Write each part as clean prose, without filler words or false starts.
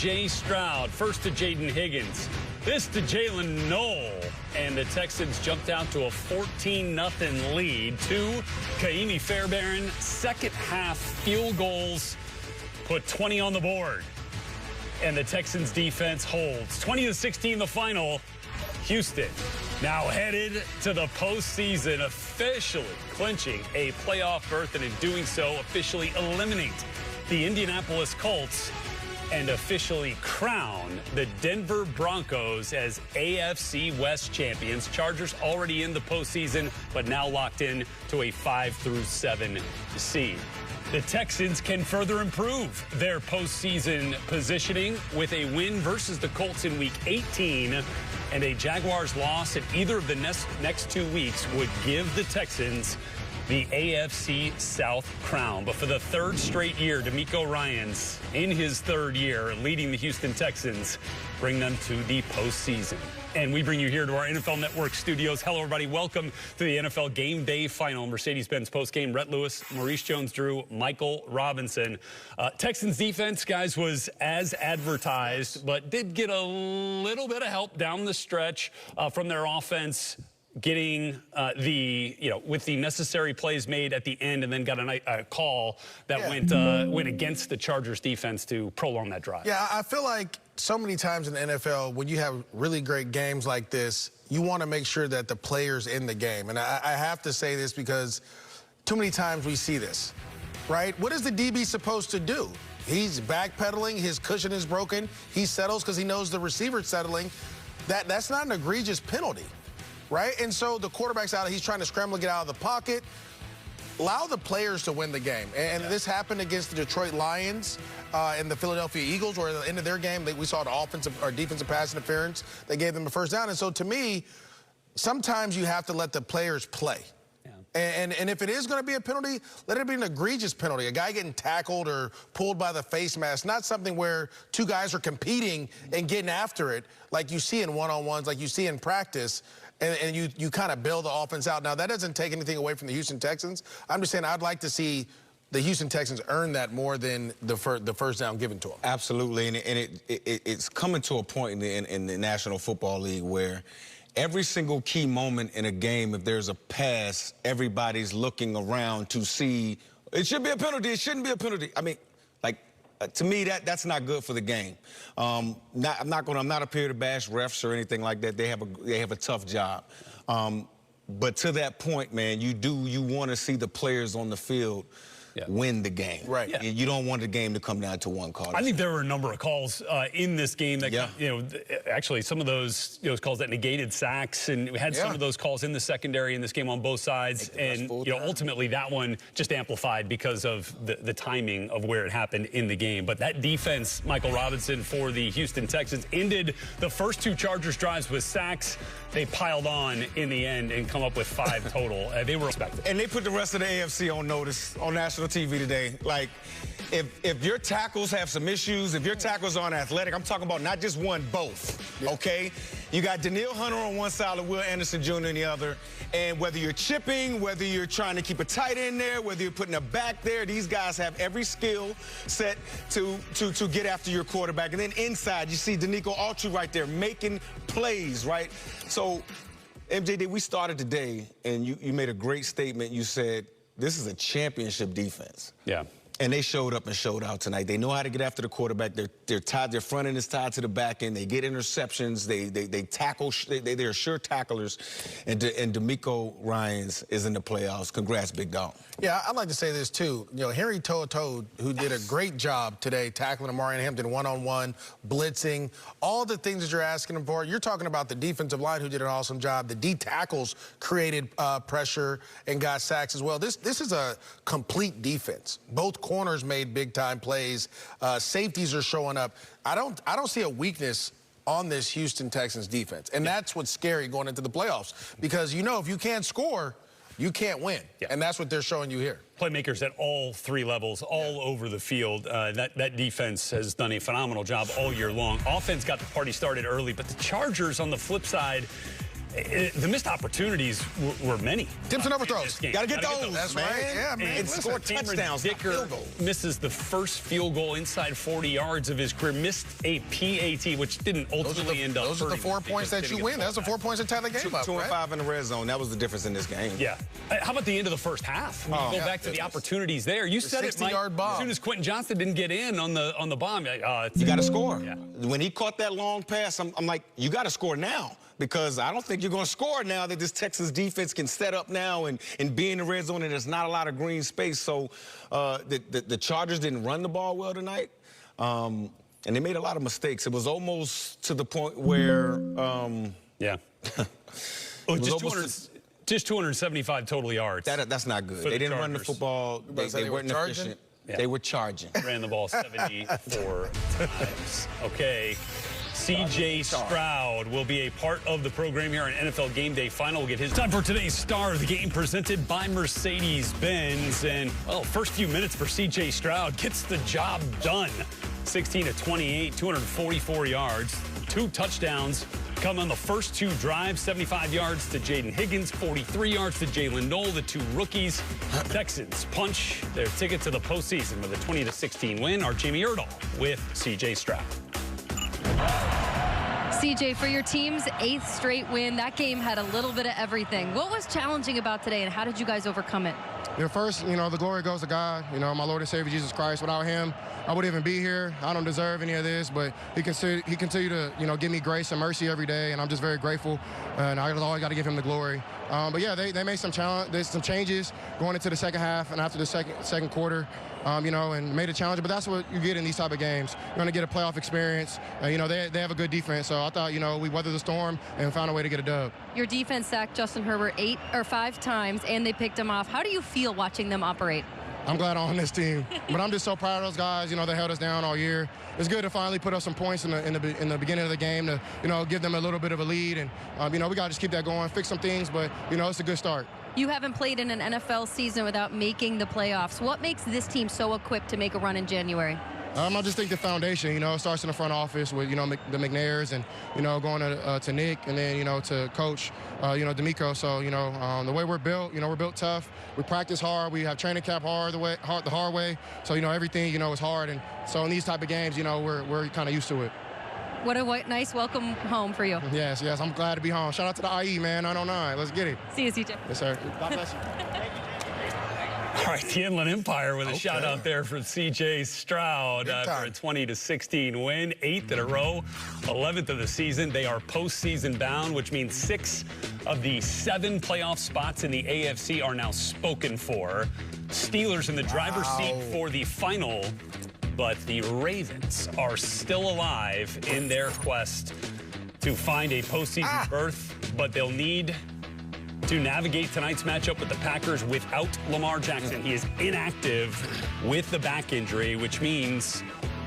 CJ Stroud. First to Jaden Higgins. This to Jalen Noel. And the Texans jumped out to a 14-0 lead. Two, Kaimi Fairbairn. Second half field goals put 20 on the board. And the Texans defense holds. 20-16 the final. Houston now headed to the postseason, officially clinching a playoff berth, and in doing so, officially eliminate the Indianapolis Colts and officially crown the Denver Broncos as AFC West champions. Chargers already in the postseason, but now locked in to a 5-7 seed. The Texans can further improve their postseason positioning with a win versus the Colts in Week 18, and a Jaguars loss in either of the next 2 weeks would give the Texans the AFC South crown. But for the third straight year, DeMeco Ryans, in his third year, leading the Houston Texans, bring them to the postseason. And we bring you here to our NFL Network studios. Hello, everybody. Welcome to the NFL Game Day Final. Mercedes-Benz postgame. Rhett Lewis, Maurice Jones-Drew, Michael Robinson. Texans defense, guys, was as advertised, but did get a little bit of help down the stretch from their offense, getting with the necessary plays made at the end, and then got a call that went against the Chargers defense to prolong that drive. Yeah, I feel like so many times in the NFL, when you have really great games like this, you want to make sure that the player's in the game. And I have to say this because too many times we see this, right? What is the DB supposed to do? He's backpedaling, his cushion is broken, he settles because he knows the receiver's settling. That's not an egregious penalty, right? And so the quarterback's out, he's trying to scramble to get out of the pocket. Allow the players to win the game. And this happened against the Detroit Lions and the Philadelphia Eagles, where at the end of their game, we saw the offensive or defensive pass interference. They gave them a first down. And so to me, sometimes you have to let the players play. And if it is going to be a penalty, let it be an egregious penalty. A guy getting tackled or pulled by the face mask, not something where two guys are competing and getting after it like you see in one-on-ones, like you see in practice. And you kind of bail the offense out. Now, that doesn't take anything away from the Houston Texans. I'm just saying I'd like to see the Houston Texans earn that more than the first down given to them. Absolutely, and it's coming to a point in the National Football League where every single key moment in a game, if there's a pass, everybody's looking around to see, it should be a penalty, it shouldn't be a penalty. I mean, like, to me, that's not good for the game. I'm not up here to bash refs or anything like that. They have a tough job. But to that point, man, you want to see the players on the field win the game. Right. Yeah. You don't want the game to come down to one call. I think there were a number of calls in this game that, actually some of those calls that negated sacks, and we had some of those calls in the secondary in this game on both sides. And, ultimately that one just amplified because of the timing of where it happened in the game. But that defense, Michael Robinson, for the Houston Texans, ended the first two Chargers drives with sacks. They piled on in the end and come up with 5 total. They were respected. And they put the rest of the AFC on notice on national TV today. Like, if your tackles have some issues, if your tackles aren't athletic, I'm talking about not just one, both, okay? You got Danielle Hunter on one side and Will Anderson Jr. on the other. And whether you're chipping, whether you're trying to keep a tight end there, whether you're putting a back there, these guys have every skill set to get after your quarterback. And then inside, you see Danico Autry right there making plays, right? So, MJD, we started today, and you made a great statement. You said, this is a championship defense. Yeah. And they showed up and showed out tonight. They know how to get after the quarterback. They're tied. Their front end is tied to the back end. They get interceptions. They tackle. They're sure tacklers. And DeMeco Ryans is in the playoffs. Congrats, big dog. Yeah, I'd like to say this too. Henry To'oTo'o, who did a great job today tackling Amari Hampton one-on-one, blitzing, all the things that you're asking him for. You're talking about the defensive line, who did an awesome job. The D tackles created pressure and got sacks as well. This is a complete defense. Both corners made big-time plays. Safeties are showing up. I don't see a weakness on this Houston Texans defense, and that's what's scary going into the playoffs, because if you can't score, you can't win, and that's what they're showing you here. Playmakers at all 3 levels, all over the field. That defense has done a phenomenal job all year long. Offense got the party started early, but the Chargers, on the flip side, The missed opportunities were many. Tips and overthrows. Got to get those. That's man. right. Yeah, man. And score touchdowns. Dicker misses the first field goal inside 40 yards of his career. Missed a PAT, which didn't ultimately end up. Those are the 4 points that you win. That's the 4 points that tie the game up. 2 and 5 in the red zone. That was the difference in this game. Yeah. How about the end of the first half? When you go back to the opportunities there. You said it, Mike. 60-yard bomb. As soon as Quentin Johnston didn't get in on the bomb, you got to score. Yeah. When he caught that long pass, I'm like, you got to score now. Because I don't think you're going to score now that this Texas defense can set up now and be in the red zone, and there's not a lot of green space. So the Chargers didn't run the ball well tonight, and they made a lot of mistakes. It was almost to the point where... just 275 total yards. That's not good. They didn't run the football. They weren't efficient. Yeah. They were charging. Ran the ball 74 times. Okay. CJ Stroud will be a part of the program here on NFL Game Day Final. We'll get his time for today's star of the game, presented by Mercedes-Benz. And, well, first few minutes for CJ Stroud gets the job done. 16 of 28, 244 yards, 2 touchdowns. Come on the first 2 drives, 75 yards to Jaden Higgins, 43 yards to Jalen Knoll, the 2 rookies. Texans punch their ticket to the postseason with a 20-16 win. Our Jamie Erdahl with CJ Stroud. CJ, for your team's 8th straight win, that game had a little bit of everything. What was challenging about today, and how did you guys overcome it? First, the glory goes to God, my Lord and Savior Jesus Christ. Without him, I wouldn't even be here. I don't deserve any of this, but he continued to, give me grace and mercy every day, and I'm just very grateful, and I always got to give him the glory. But yeah, they made some changes going into the second half and after the second quarter, and made it challenging. But that's what you get in these type of games. You're going to get a playoff experience. They have a good defense, so I thought, we weathered the storm and found a way to get a dub. Your defense sacked Justin Herbert 5 times, and they picked him off. How do you feel watching them operate? I'm glad I'm on this team, but I'm just so proud of those guys. They held us down all year. It's good to finally put up some points in the beginning of the game to give them a little bit of a lead, and we got to just keep that going, fix some things, but it's a good start. You haven't played in an NFL season without making the playoffs. What makes this team so equipped to make a run in January? I just think the foundation, it starts in the front office with, the McNairs and, going to Nick and then, to Coach, D'Amico. So, the way we're built, we're built tough. We practice hard. We have training camp the hard way. So, everything, is hard. And so in these type of games, we're kind of used to it. What a nice welcome home for you. Yes. I'm glad to be home. Shout out to the IE, man, 909. Let's get it. See you, CJ. Yes, sir. God bless you. All right, the Inland Empire with a shout out there for CJ Stroud for a 20-16 win, 8th in a row, 11th of the season. They are postseason bound, which means 6 of the 7 playoff spots in the AFC are now spoken for. Steelers in the driver's seat for the final, but the Ravens are still alive in their quest to find a postseason berth, but they'll need to navigate tonight's matchup with the Packers without Lamar Jackson. He is inactive with the back injury, which means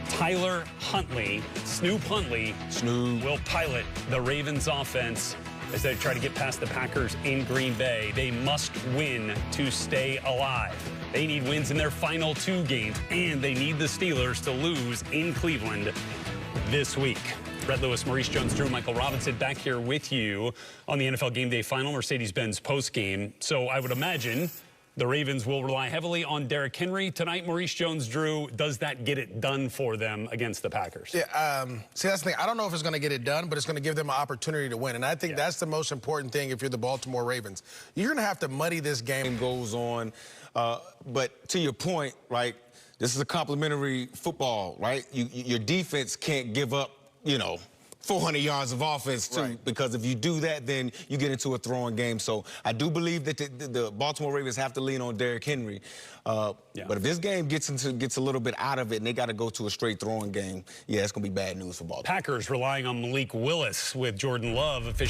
Tyler Huntley, Snoop Huntley, will pilot the Ravens offense as they try to get past the Packers in Green Bay. They must win to stay alive. They need wins in their final 2 games, and they need the Steelers to lose in Cleveland this week. Brett Lewis, Maurice Jones-Drew, Michael Robinson back here with you on the NFL Game Day Final, Mercedes-Benz postgame. So I would imagine the Ravens will rely heavily on Derrick Henry tonight. Maurice Jones-Drew, does that get it done for them against the Packers? Yeah, see, that's the thing. I don't know if it's going to get it done, but it's going to give them an opportunity to win. And I think that's the most important thing if you're the Baltimore Ravens. You're going to have to muddy this game. Goes on. But to your point, right, this is a complimentary football, right? Your defense can't give up, 400 yards of offense, too, because if you do that, then you get into a throwing game. So I do believe that the Baltimore Ravens have to lean on Derrick Henry. But if this game gets a little bit out of it and they got to go to a straight throwing game, it's going to be bad news for Baltimore. Packers relying on Malik Willis with Jordan Love officially.